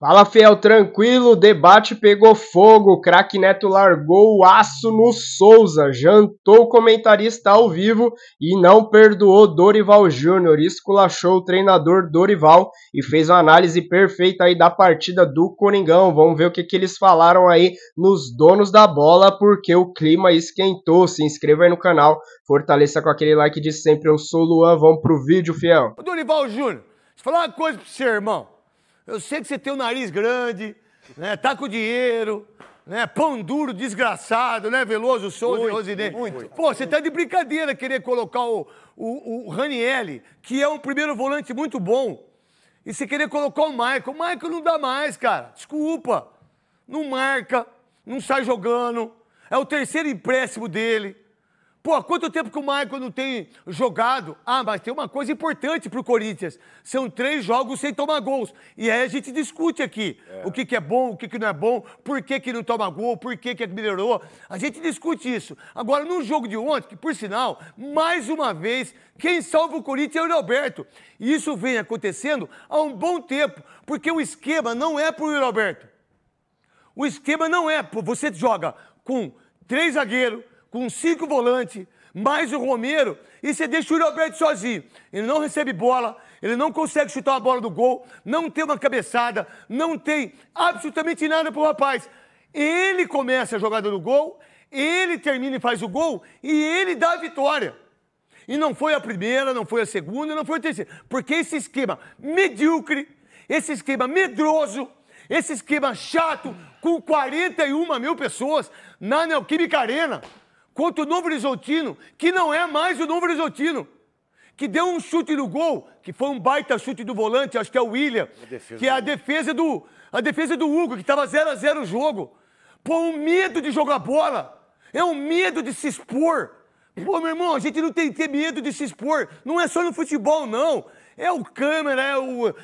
Fala, fiel, tranquilo, o debate pegou fogo, o craque Neto largou o aço no Souza, jantou o comentarista ao vivo e não perdoou Dorival Júnior, esculachou o treinador Dorival e fez uma análise perfeita aí da partida do Coringão. Vamos ver o que eles falaram aí nos donos da bola, porque o clima esquentou. Se inscreva aí no canal, fortaleça com aquele like de sempre. Eu sou o Luan, vamos pro vídeo, fiel. Ô, Dorival Júnior, deixa eu falar uma coisa pra você, irmão. Eu sei que você tem o nariz grande, né? Tá com dinheiro, né? Pão duro, desgraçado, né? Veloso, Souza e Rosinei. Pô, você tá de brincadeira querer colocar o Ranieri, que é um primeiro volante muito bom, e você querer colocar o Michael. O Michael não dá mais, cara. Desculpa. Não marca, não sai jogando. É o terceiro empréstimo dele. Pô, há quanto tempo que o Michael não tem jogado? Ah, mas tem uma coisa importante pro Corinthians. São 3 jogos sem tomar gols. E aí a gente discute aqui o que é bom, o que não é bom, por que não toma gol, por que melhorou. A gente discute isso. Agora, no jogo de ontem, que por sinal, mais uma vez, quem salva o Corinthians é o Roberto. E isso vem acontecendo há um bom tempo, porque o esquema não é pro Roberto. O esquema não é. Você joga com 3 zagueiros, com 5 volantes, mais o Romero, e você deixa o Roberto sozinho. Ele não recebe bola, ele não consegue chutar a bola do gol, não tem uma cabeçada, não tem absolutamente nada pro rapaz. Ele começa a jogada no gol, ele termina e faz o gol, e ele dá a vitória. E não foi a primeira, não foi a segunda, não foi a terceira. Porque esse esquema medíocre, esse esquema medroso, esse esquema chato, com 41 mil pessoas na Neoquímica Arena, contra o Novo Horizontino, que não é mais o Novo Horizontino, que deu um chute no gol, que foi um baita chute do volante, acho que é o William, que é a defesa do Hugo, que estava 0-0 o jogo. Pô, um medo de jogar bola, é um medo de se expor. Pô, meu irmão, a gente não tem que ter medo de se expor, não é só no futebol, não. É o Câmara,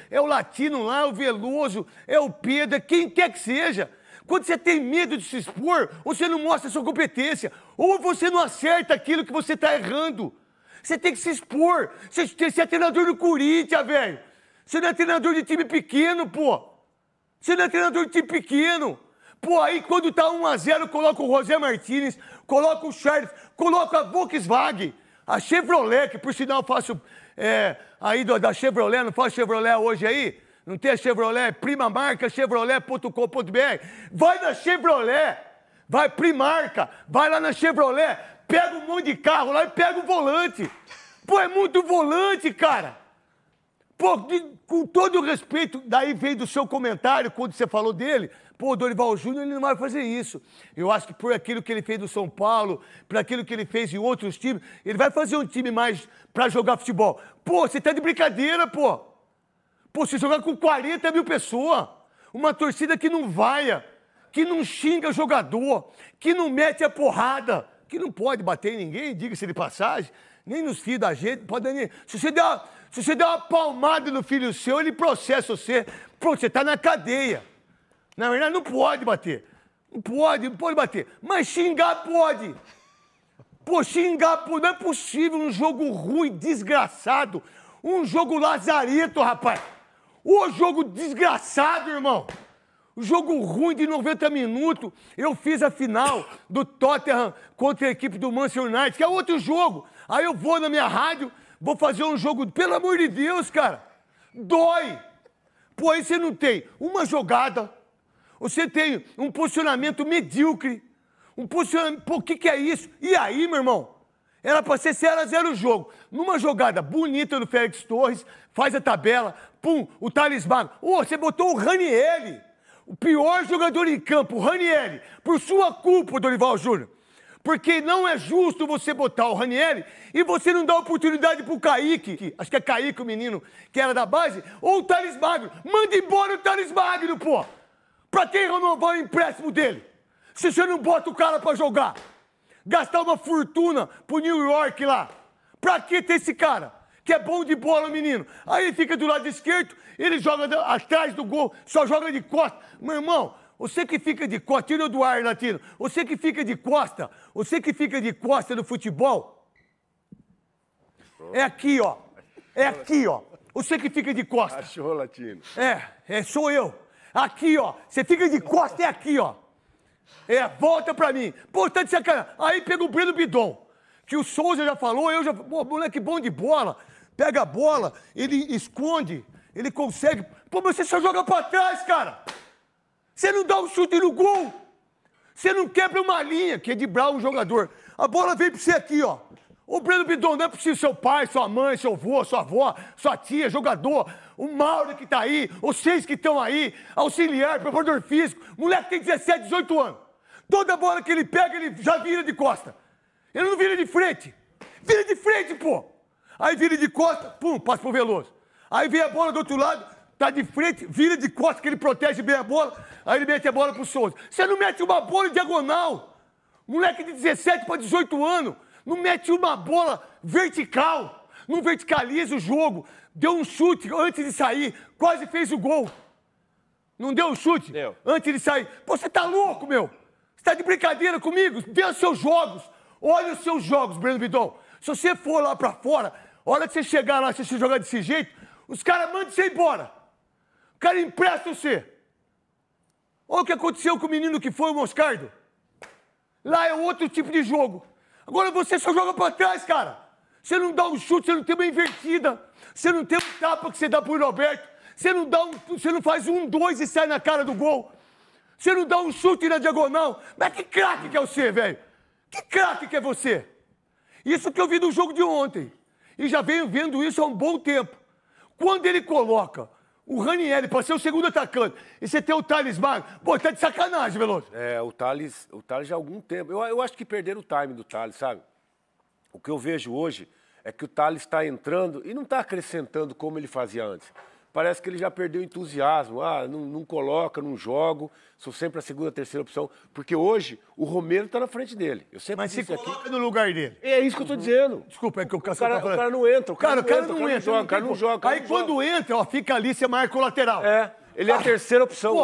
é o Latino lá, é o Veloso, é o Pedro, é quem quer que seja. Quando você tem medo de se expor, você não mostra a sua competência, ou você não acerta aquilo que você está errando. Você tem que se expor. Você é treinador do Corinthians, velho. Você não é treinador de time pequeno, pô. Você não é treinador de time pequeno. Pô, aí quando tá 1-0, coloca o José Martínez, coloca o Charles, coloca a Volkswagen, a Chevrolet, que por sinal eu faço aí da Chevrolet, não faço Chevrolet hoje aí? Não tem a Chevrolet, prima marca, chevrolet.com.br. Vai na Chevrolet, vai Primarca, vai lá na Chevrolet, pega um monte de carro lá e pega o volante. Pô, é muito volante, cara. Pô, com todo o respeito, daí veio do seu comentário, quando você falou dele, pô, o Dorival Júnior, ele não vai fazer isso. Eu acho que por aquilo que ele fez no São Paulo, por aquilo que ele fez em outros times, ele vai fazer um time mais pra jogar futebol. Pô, você tá de brincadeira, pô. Pô, você jogar com 40 mil pessoas, uma torcida que não vaia, que não xinga jogador, que não mete a porrada, que não pode bater em ninguém, diga-se de passagem, nem nos filhos da gente, pode nem... Se você der uma palmada no filho seu, ele processa você. Pô, você tá na cadeia. Na verdade, não pode bater. Não pode bater. Mas xingar pode. Pô, xingar pode. Não é possível um jogo ruim, desgraçado. Um jogo lazarento, rapaz. O jogo desgraçado, irmão. O jogo ruim de 90 minutos. Eu fiz a final do Tottenham contra a equipe do Manchester United, que é outro jogo. Aí eu vou na minha rádio, vou fazer um jogo, pelo amor de Deus, cara. Dói. Pô, aí você não tem uma jogada, você tem um posicionamento medíocre, um posicionamento... Pô, o que é isso? E aí, meu irmão? Era pra ser 0-0 o jogo. Numa jogada bonita do Félix Torres, faz a tabela, pum, o Thales Magno. Ô, você botou o Ranieri, o pior jogador em campo, o Ranieri, por sua culpa, Dorival Júnior. Porque não é justo você botar o Ranieri e você não dar oportunidade pro Kaique, acho que é Kaique o menino que era da base, ou o Thales Magno. Manda embora o Thales Magno, pô! Pra quem renovar o empréstimo dele? Se você não bota o cara pra jogar? Gastar uma fortuna pro New York lá. Pra que ter esse cara? Que é bom de bola, menino. Aí ele fica do lado esquerdo, ele joga atrás do gol, só joga de costa. Meu irmão, você que fica de costa, tira do ar, Latino. Você que fica de costa no futebol, é aqui, ó. É aqui, ó. Você que fica de costa. Achou, Latino. Sou eu. Aqui, ó. Você fica de costas, é aqui, ó. Volta pra mim. Pô, tá de sacanagem. Aí pega o Breno Bidon, que o Souza já falou, Pô, moleque bom de bola. Pega a bola, ele esconde, ele consegue. Pô, mas você só joga pra trás, cara. Você não dá um chute no gol. Você não quebra uma linha, que é driblar um jogador. A bola vem pra você aqui, ó. O Breno Bidon não é preciso seu pai, sua mãe, seu avô, sua avó, sua tia, jogador, o Mauro que tá aí, os 6 que estão aí, auxiliar, preparador físico. Moleque tem 17, 18 anos. Toda bola que ele pega, ele já vira de costa. Ele não vira de frente. Vira de frente, pô. Aí vira de costa, pum, passa pro Veloso. Aí vem a bola do outro lado, tá de frente, vira de costa, que ele protege bem a bola, aí ele mete a bola pro Souza. Você não mete uma bola em diagonal. Moleque de 17 para 18 anos. Não mete uma bola vertical, não verticaliza o jogo. Deu um chute antes de sair, quase fez o gol. Não deu um chute? Deu. Antes de sair. Pô, você tá louco, meu? Você tá de brincadeira comigo? Vê os seus jogos. Olha os seus jogos, Breno Bidon. Se você for lá pra fora, a hora que você chegar lá, se você jogar desse jeito, os caras mandam você embora. O cara empresta você. Olha o que aconteceu com o menino que foi o Moscardo. Lá é outro tipo de jogo. Agora você só joga pra trás, cara. Você não dá um chute, você não tem uma invertida. Você não tem um tapa que você dá pro Roberto. Você não faz 1-2 e sai na cara do gol. Você não dá um chute na diagonal. Mas que craque que é você, velho? Que craque que é você? Isso que eu vi no jogo de ontem. E já venho vendo isso há um bom tempo. Quando ele coloca o Ranieri para ser o segundo atacante e você tem o Thales Magno, pô, tá de sacanagem, Veloso. O Thales já há algum tempo. Eu acho que perderam o time do Thales, sabe? O que eu vejo hoje é que o Thales está entrando e não está acrescentando como ele fazia antes. Parece que ele já perdeu o entusiasmo. Não coloca, não jogo, sou sempre a segunda, terceira opção. Porque hoje o Romero está na frente dele. Eu sempre Mas se disse coloca aqui. no lugar dele. É isso que eu estou dizendo. Desculpa, é que o cara não entra. O cara não joga. Aí quando entra, ó, fica ali, você marca o lateral. Ele é a terceira opção.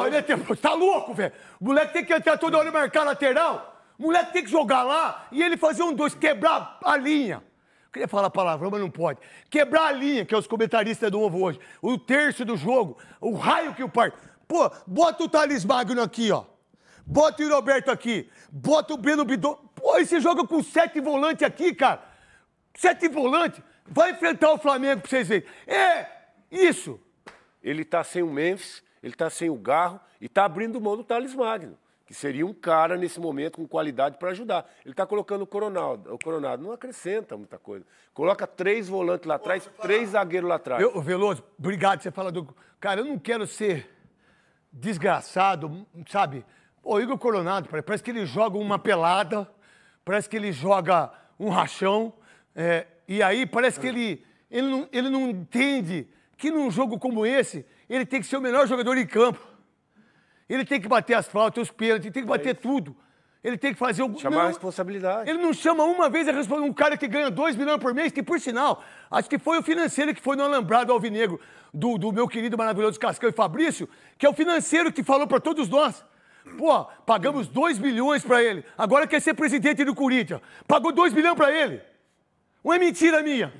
Pô, tá louco, velho. O moleque tem que entrar toda hora e marcar lateral. O moleque tem que jogar lá e ele fazer 1-2, quebrar a linha. Queria falar palavrão, mas não pode. Quebrar a linha, que é os comentaristas do Ovo hoje. O terço do jogo, o raio que o parte. Pô, bota o Thales Magno aqui, ó. Bota o Roberto aqui. Bota o Breno Bidon. Pô, aí você joga com 7 volantes aqui, cara. 7 volantes. Vai enfrentar o Flamengo pra vocês verem. Isso. Ele tá sem o Memphis, ele tá sem o Garro e tá abrindo mão do Thales Magno, que seria um cara, nesse momento, com qualidade para ajudar. Ele está colocando o Coronado. O Coronado não acrescenta muita coisa. Coloca 3 volantes lá atrás, 3 zagueiros lá atrás. Veloso, obrigado, você fala do... Cara, eu não quero ser desgraçado, sabe? O Igor Coronado, parece que ele joga uma pelada, parece que ele joga um rachão, e aí parece que ele não entende que num jogo como esse, ele tem que ser o melhor jogador em campo. Ele tem que bater as faltas, os pênaltis, ele tem que bater tudo. Ele tem que fazer o... Chamar a responsabilidade. Ele não chama uma vez a responsabilidade. Um cara que ganha 2 milhões por mês, que, por sinal, acho que foi o financeiro que foi no alambrado alvinegro do meu querido maravilhoso Cascão e Fabrício, que é o financeiro que falou para todos nós. Pô, pagamos 2 milhões para ele. Agora quer ser presidente do Corinthians. Pagou 2 milhões para ele. Não é mentira minha.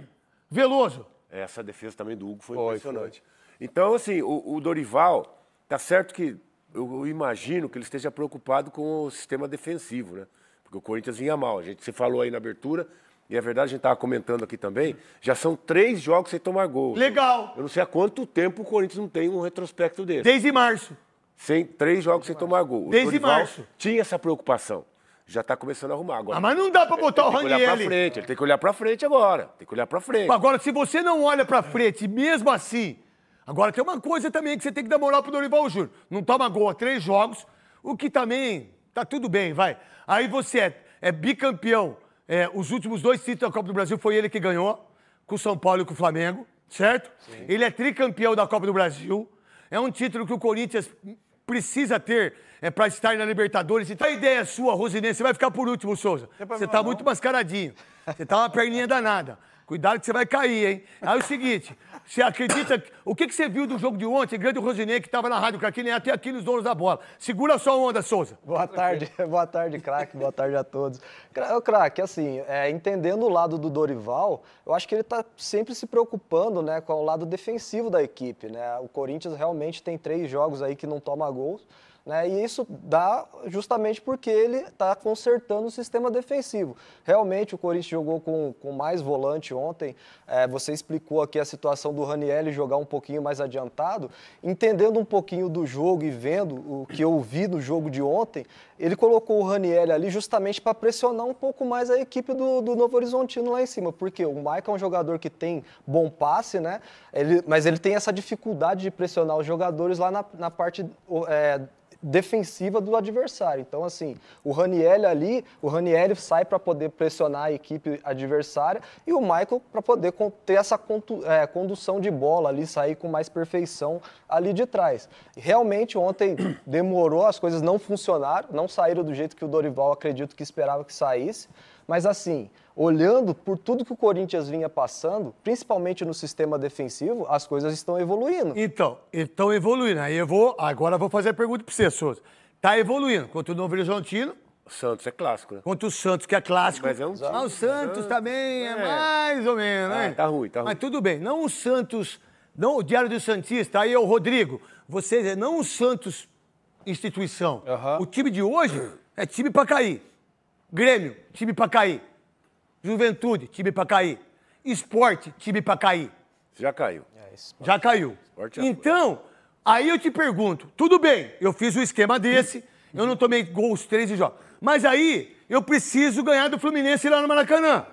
Veloso. Essa defesa também do Hugo foi impressionante. Então, assim, o Dorival, tá certo que eu imagino que ele esteja preocupado com o sistema defensivo, né? Porque o Corinthians vinha mal. Você falou aí na abertura, e é verdade, a gente estava comentando aqui também, já são 3 jogos sem tomar gol. Legal. Eu não sei há quanto tempo o Corinthians não tem um retrospecto desse. Desde março. 3 jogos sem tomar gol. Desde março. Tinha essa preocupação. Já está começando a arrumar agora. Mas não dá para botar o Ranieri. Ele tem que olhar para frente agora. Tem que olhar para frente. Agora, se você não olha para frente, mesmo assim... Agora, tem uma coisa também que você tem que dar moral pro Dorival Júnior. Não toma gol há 3 jogos, o que também tá tudo bem, vai. Aí você é bicampeão. Os últimos 2 títulos da Copa do Brasil foi ele que ganhou, com o São Paulo e com o Flamengo, certo? Sim. Ele é tricampeão da Copa do Brasil. É um título que o Corinthians precisa ter para estar na Libertadores. Então a ideia é sua, Rosinense, você vai ficar por último, Souza. Você tá muito mascaradinho. Você tá uma perninha danada. Cuidado que você vai cair, hein? Aí é o seguinte, você acredita... O que você viu do jogo de ontem? Grande Rosinei, que estava na rádio Craque, nem até aqui nos donos da bola. Segura a sua onda, Souza. Boa tarde, craque. Boa tarde a todos. Craque, assim, entendendo o lado do Dorival, eu acho que ele está sempre se preocupando, né, com o lado defensivo da equipe, né? O Corinthians realmente tem 3 jogos aí que não toma gols. Né, e isso dá justamente porque ele está consertando o sistema defensivo. Realmente o Corinthians jogou com mais volante ontem. Você explicou aqui a situação do Ranieri jogar um pouquinho mais adiantado. Entendendo um pouquinho do jogo e vendo o que eu vi no jogo de ontem, ele colocou o Ranieri ali justamente para pressionar um pouco mais a equipe do Novo Horizontino lá em cima. Porque o Maicon é um jogador que tem bom passe, né? Mas ele tem essa dificuldade de pressionar os jogadores lá na parte... defensiva do adversário. Então, assim, o Ranieri sai para poder pressionar a equipe adversária e o Michael para poder ter essa condução de bola ali, sair com mais perfeição ali de trás. Realmente, ontem demorou, as coisas não funcionaram, não saíram do jeito que o Dorival, acredito que esperava que saísse, mas assim, olhando por tudo que o Corinthians vinha passando, principalmente no sistema defensivo, as coisas estão evoluindo. Então, estão evoluindo. Aí agora eu vou fazer a pergunta para você, Souza. Está evoluindo. Contra o Novo Horizontino. O Santos é clássico, né? Contra o Santos, que é clássico. Mas é um o Santos também é mais ou menos, né? Tá ruim. Mas tudo bem. Não o Santos, não o Diário do Santista, aí é o Rodrigo. Vocês, não o Santos instituição. O time de hoje é time para cair. Grêmio, time para cair. Juventude, time para cair. Esporte, time para cair. Já caiu. Já caiu. Então, aí eu te pergunto, tudo bem, eu fiz um esquema desse, eu não tomei gols 13 jogos, mas aí eu preciso ganhar do Fluminense lá no Maracanã.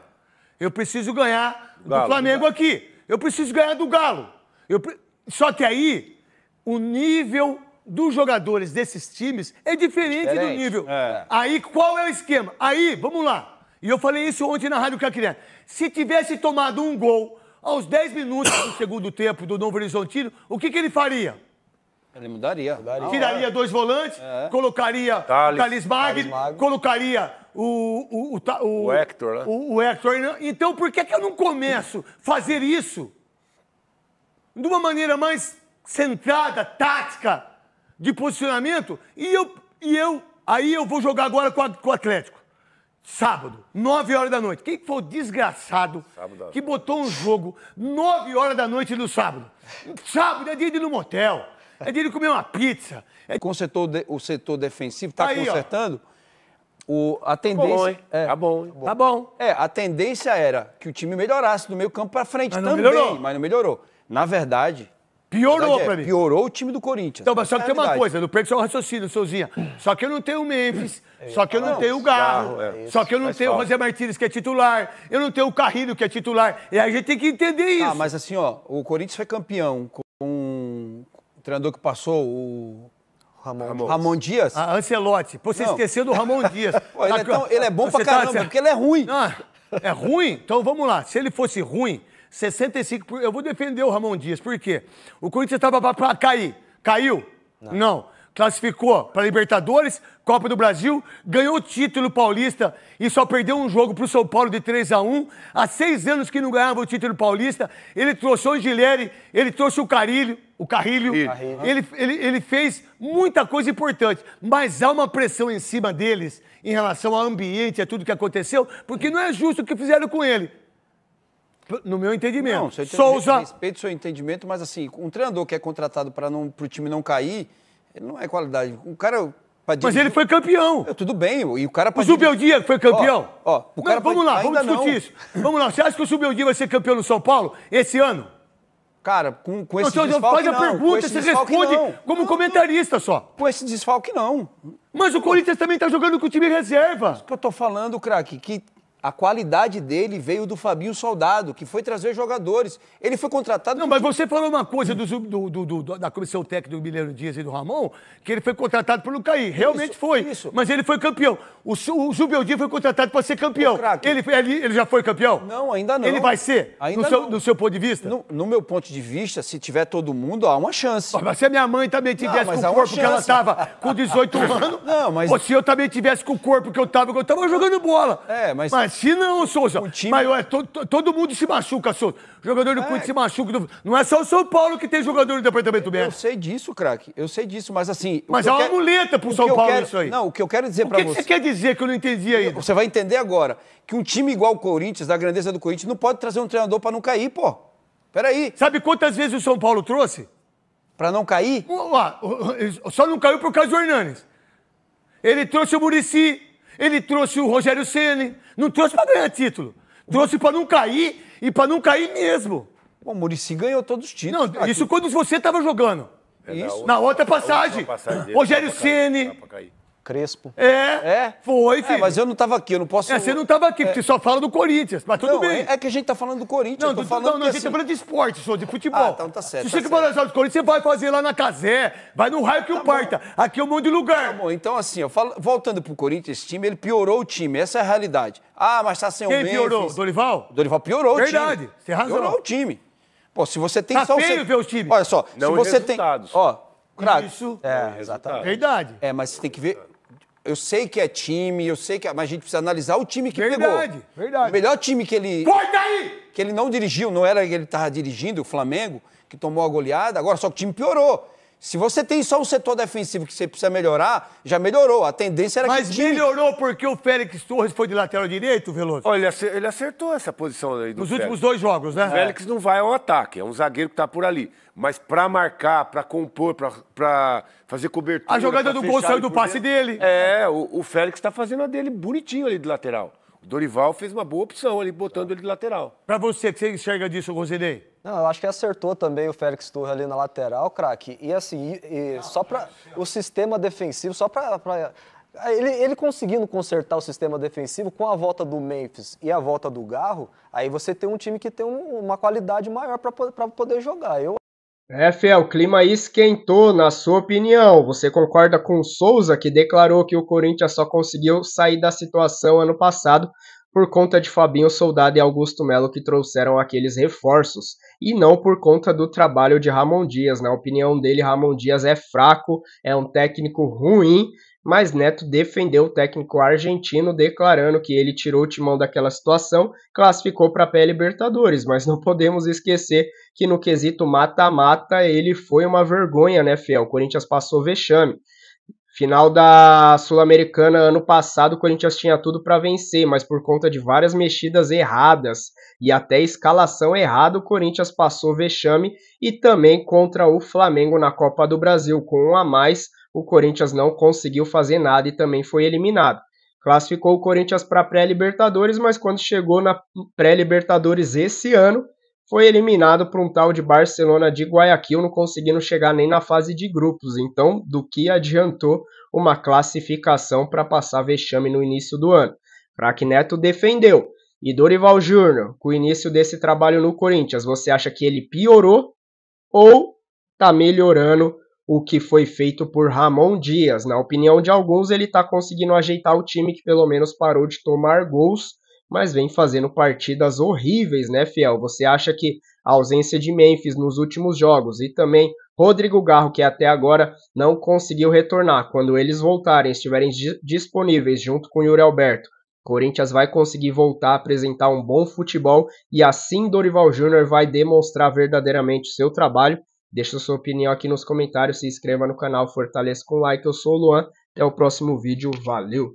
Eu preciso ganhar do Flamengo aqui. Eu preciso ganhar do Galo. Só que aí, o nível dos jogadores desses times é diferente do nível. Aí, qual é o esquema? Aí, vamos lá. E eu falei isso ontem na Rádio Craque. Se tivesse tomado um gol aos 10 minutos do segundo tempo do Novo Horizontino, o que ele faria? Ele mudaria. Tiraria 2 volantes, colocaria o Thales Magno, colocaria o Hector, né? O Hector. Então, por que eu não começo a fazer isso de uma maneira mais centrada, tática, de posicionamento? Aí eu vou jogar agora com o Atlético. Sábado, 9 horas da noite. Quem foi o desgraçado que botou um jogo 9 horas da noite no sábado? Sábado é dia de ir no motel, é dia de comer uma pizza. Com o setor defensivo, está consertando. A tendência... Bom, hein? Tá bom, hein? Tá bom. A tendência era que o time melhorasse do meio campo para frente mas também, mas não melhorou. Na verdade... Piorou pra mim. Piorou o time do Corinthians. Então, mas só que tem uma coisa, não perca seu raciocínio, Souzinha. Só que eu não tenho o Memphis, só que eu não tenho o Garro, só que eu não tenho o José Martínez, que é titular, eu não tenho o Carrilho, que é titular. E aí a gente tem que entender isso. Mas assim, o Corinthians foi campeão com o treinador que passou, o Ramon Dias. Ancelotti. Pô, você esqueceu do Ramon Dias. Pô, ele é bom pra caramba, porque ele é ruim. É ruim? Então vamos lá. Se ele fosse ruim... 65%. Eu vou defender o Ramon Dias. Por quê? O Corinthians estava para cair. Caiu? Não. Classificou para Libertadores, Copa do Brasil, ganhou o título paulista e só perdeu um jogo para o São Paulo de 3-1. Há 6 anos que não ganhava o título paulista. Ele trouxe o Angileri, ele trouxe o Carrilho. Ele fez muita coisa importante, mas há uma pressão em cima deles em relação ao ambiente, a tudo que aconteceu, porque não é justo o que fizeram com ele. No meu entendimento. Não, Souza... Respeito o seu entendimento, mas assim, um treinador que é contratado para o time não cair, ele não é qualidade. O cara... Mas ele foi campeão. Tudo bem, e o cara... O Zubeldia foi campeão. Vamos lá, vamos discutir isso. Vamos lá, você acha que o Zubeldia vai ser campeão no São Paulo esse ano? Cara, com esse desfalque não. Faz a pergunta, você responde como comentarista só. Com esse desfalque não. Mas o Corinthians também tá jogando com o time reserva. Isso que eu tô falando, craque, que... A qualidade dele veio do Fabinho Soldado, que foi trazer jogadores. Ele foi contratado... Não, mas você falou uma coisa da comissão técnica do Mineiro Dias e do Ramon, que ele foi contratado para não cair. Realmente foi. Mas ele foi campeão. O Zubeldia foi contratado para ser campeão. Ele já foi campeão? Não, ainda não. Ele vai ser? Ainda no seu ponto de vista? No meu ponto de vista, se tiver todo mundo, há uma chance. Mas se a minha mãe também tivesse com o corpo que ela estava com 18 anos, ou se eu também tivesse com o corpo que eu estava jogando bola. Mas assim não, Souza. Mas ué, todo mundo se machuca, Souza. O jogador do Corinthians se machuca. Não é só o São Paulo que tem jogador no departamento médico. Eu sei disso, craque. Eu sei disso, mas assim... Mas é uma muleta pro São Paulo isso aí. Não, o que eu quero dizer pra você... O que você quer dizer que eu não entendi ainda? Você vai entender agora. Que um time igual o Corinthians, da grandeza do Corinthians, não pode trazer um treinador pra não cair, pô. Peraí. Sabe quantas vezes o São Paulo trouxe? Pra não cair? Só não caiu por causa do Hernanes. Ele trouxe o Muricy, ele trouxe o Rogério Ceni. Não trouxe pra ganhar título. Trouxe pra não cair e pra não cair mesmo. O Muricy ganhou todos os títulos. Não, isso quando você tava jogando. Isso. Na outra passagem. Rogério Ceni. Crespo. Foi, filho. Mas eu não tava aqui, eu não posso... você não tava aqui, porque você só fala do Corinthians, mas tudo bem. É que a gente tá falando do Corinthians, Não, eu tô falando a gente tá falando de esporte, de futebol. Ah, então tá certo. Se você que falar do Corinthians, você vai fazer lá na Casé, vai no raio que o parta. Aqui é um monte de lugar. Tá bom, então assim, voltando pro Corinthians, esse time, ele piorou o time, essa é a realidade. Ah, mas tá sem o Memphis. Quem piorou? Dorival? Dorival piorou o time. Verdade, você tem razão. Piorou o time. Pô, se você tem tá só... feio ver o time. Olha só, não se você tem... Ó, craque. Isso. Exatamente. Verdade. Mas você tem que ver... Eu sei que é time, eu sei que... Mas a gente precisa analisar o time que pegou. Verdade. O melhor time que ele... Corta aí! Que ele não dirigiu, não era que ele estava dirigindo, o Flamengo, que tomou a goleada, agora só que o time piorou. Se você tem só um setor defensivo que você precisa melhorar, já melhorou. A tendência era que o time... Mas melhorou porque o Félix Torres foi de lateral direito, Veloso? Olha, ele acertou essa posição aí do Nos Félix. últimos 2 jogos, né? O Félix não vai ao ataque, é um zagueiro que tá por ali. Mas pra marcar, pra compor, pra fazer cobertura... A jogada do gol saiu do passe dele. O Félix tá fazendo a dele bonitinho ali de lateral. O Dorival fez uma boa opção ali, botando ele de lateral. Pra você, que você enxerga disso, Rosinei? Não, eu acho que acertou também o Félix Torres ali na lateral, craque. E assim, só para o sistema defensivo, só para ele conseguindo consertar o sistema defensivo com a volta do Memphis e a volta do Garro, aí você tem um time que tem uma qualidade maior para poder jogar. Fé, o clima aí esquentou, na sua opinião. Você concorda com o Souza, que declarou que o Corinthians só conseguiu sair da situação ano passado por conta de Fabinho Soldado e Augusto Melo, que trouxeram aqueles reforços, e não por conta do trabalho de Ramon Dias. Na opinião dele, Ramon Dias é fraco, é um técnico ruim, mas Neto defendeu o técnico argentino, declarando que ele tirou o timão daquela situação, classificou para a pré-Libertadores, mas não podemos esquecer que no quesito mata-mata ele foi uma vergonha, né, Fiel? O Corinthians passou vexame. Final da Sul-Americana ano passado, o Corinthians tinha tudo para vencer, mas por conta de várias mexidas erradas e até escalação errada, o Corinthians passou vexame, e também contra o Flamengo na Copa do Brasil, com 1 a mais, o Corinthians não conseguiu fazer nada e também foi eliminado. Classificou o Corinthians para pré-Libertadores, mas quando chegou na pré-Libertadores esse ano, foi eliminado por um tal de Barcelona de Guayaquil, não conseguindo chegar nem na fase de grupos. Então, do que adiantou uma classificação para passar vexame no início do ano? Craque Neto defendeu. E Dorival Júnior, com o início desse trabalho no Corinthians, você acha que ele piorou ou está melhorando o que foi feito por Ramon Dias? Na opinião de alguns, ele está conseguindo ajeitar o time, que pelo menos parou de tomar gols, mas vem fazendo partidas horríveis, né, Fiel? Você acha que a ausência de Memphis nos últimos jogos e também Rodrigo Garro, que até agora não conseguiu retornar, quando eles voltarem, estiverem disponíveis junto com o Yuri Alberto, Corinthians vai conseguir voltar a apresentar um bom futebol e assim Dorival Júnior vai demonstrar verdadeiramente o seu trabalho? Deixa a sua opinião aqui nos comentários, se inscreva no canal, fortaleça com like. Eu sou o Luan, até o próximo vídeo, valeu!